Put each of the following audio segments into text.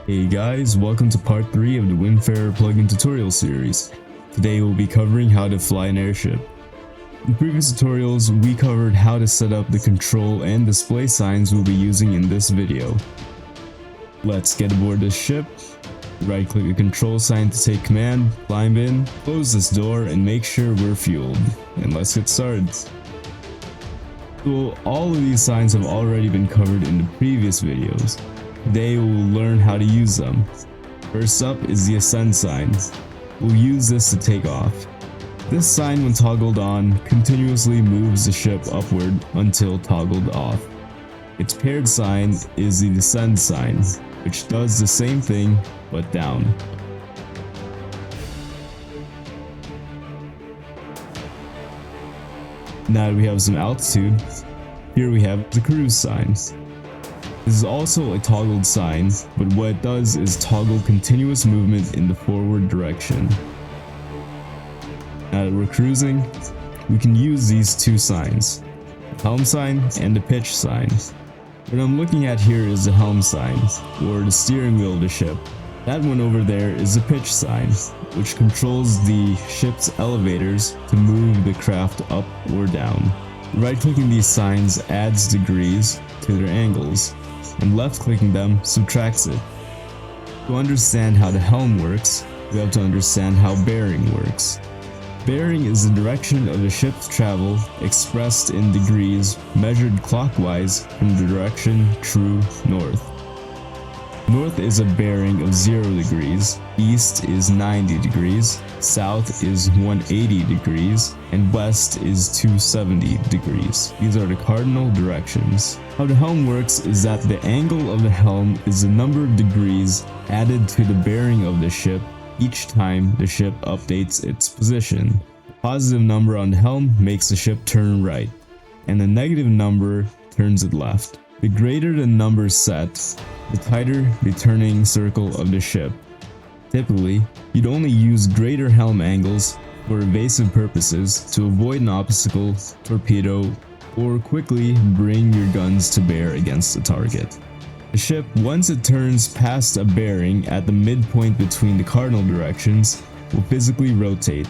Hey guys, welcome to part 3 of the Windfarer plugin tutorial series. Today we'll be covering how to fly an airship. In previous tutorials, we covered how to set up the control and display signs we'll be using in this video. Let's get aboard this ship, right click the control sign to take command, climb in, close this door and make sure we're fueled, and let's get started. So all of these signs have already been covered in the previous videos. Today we will learn how to use them. First up is the ascend sign. We'll use this to take off. This sign, when toggled on, continuously moves the ship upward until toggled off. Its paired sign is the descend sign, which does the same thing but down. Now that we have some altitude, here we have the cruise sign. This is also a toggled sign, but what it does is toggle continuous movement in the forward direction. Now that we're cruising, we can use these two signs, the helm sign and the pitch sign. What I'm looking at here is the helm sign, or the steering wheel of the ship. That one over there is the pitch sign, which controls the ship's elevators to move the craft up or down. Right-clicking these signs adds degrees to their angles, and left-clicking them subtracts it. To understand how the helm works, we have to understand how bearing works. Bearing is the direction of the ship's travel expressed in degrees measured clockwise from the direction true north. North is a bearing of 0 degrees, east is 90 degrees, south is 180 degrees, and west is 270 degrees. These are the cardinal directions. How the helm works is that the angle of the helm is the number of degrees added to the bearing of the ship each time the ship updates its position. The positive number on the helm makes the ship turn right, and the negative number turns it left. The greater the number set, the tighter the turning circle of the ship. Typically, you'd only use greater helm angles for evasive purposes to avoid an obstacle, torpedo, or quickly bring your guns to bear against the target. The ship, once it turns past a bearing at the midpoint between the cardinal directions, will physically rotate.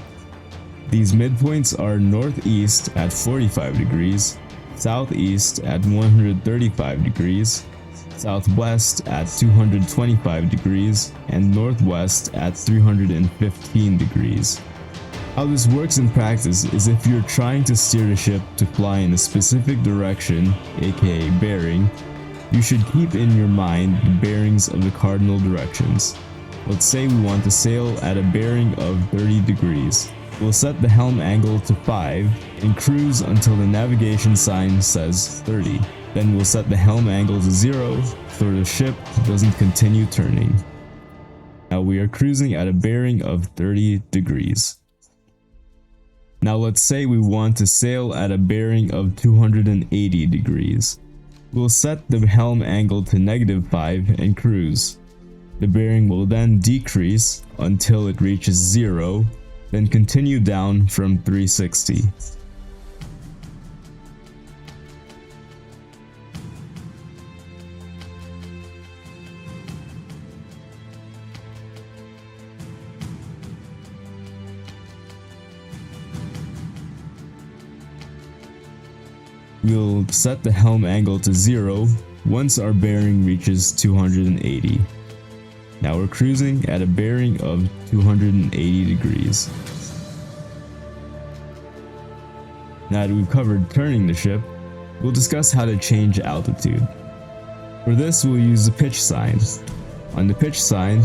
These midpoints are northeast at 45 degrees, southeast at 135 degrees, southwest at 225 degrees, and northwest at 315 degrees. How this works in practice is if you're trying to steer the ship to fly in a specific direction, aka bearing, you should keep in your mind the bearings of the cardinal directions. Let's say we want to sail at a bearing of 30 degrees. We'll set the helm angle to 5 and cruise until the navigation sign says 30. Then we'll set the helm angle to 0 so the ship doesn't continue turning. Now we are cruising at a bearing of 30 degrees. Now let's say we want to sail at a bearing of 280 degrees. We'll set the helm angle to -5 and cruise. The bearing will then decrease until it reaches 0, then continue down from 360. We'll set the helm angle to 0 once our bearing reaches 280. Now we're cruising at a bearing of 280 degrees. Now that we've covered turning the ship, we'll discuss how to change altitude. For this, we'll use the pitch sign. On the pitch sign,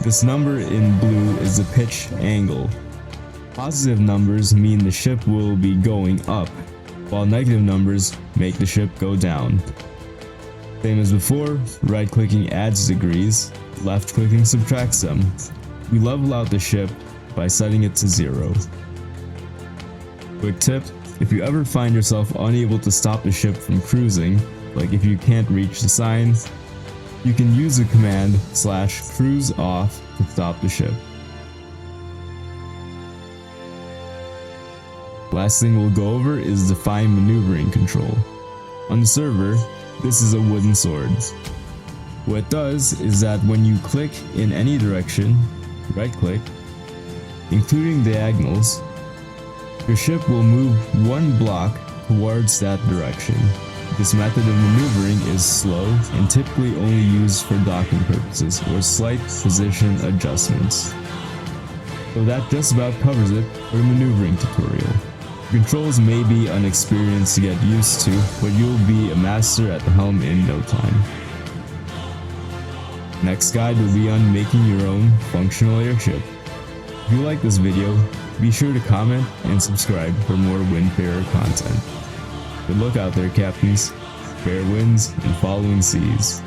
this number in blue is the pitch angle. Positive numbers mean the ship will be going up, while negative numbers make the ship go down. Same as before, right-clicking adds degrees, left-clicking subtracts them. We level out the ship by setting it to 0. Quick tip, if you ever find yourself unable to stop the ship from cruising, like if you can't reach the sign, you can use the command /cruise off to stop the ship. Last thing we'll go over is the fine maneuvering control. On the server, this is a wooden sword. What it does is that when you click in any direction, right click, including diagonals, your ship will move one block towards that direction. This method of maneuvering is slow and typically only used for docking purposes or slight position adjustments. So that just about covers it for the maneuvering tutorial. Controls may be unexperienced to get used to, but you'll be a master at the helm in no time. Next guide will be on making your own functional airship. If you like this video, be sure to comment and subscribe for more Windfarer content. Good luck out there, captains. Fair winds and following seas.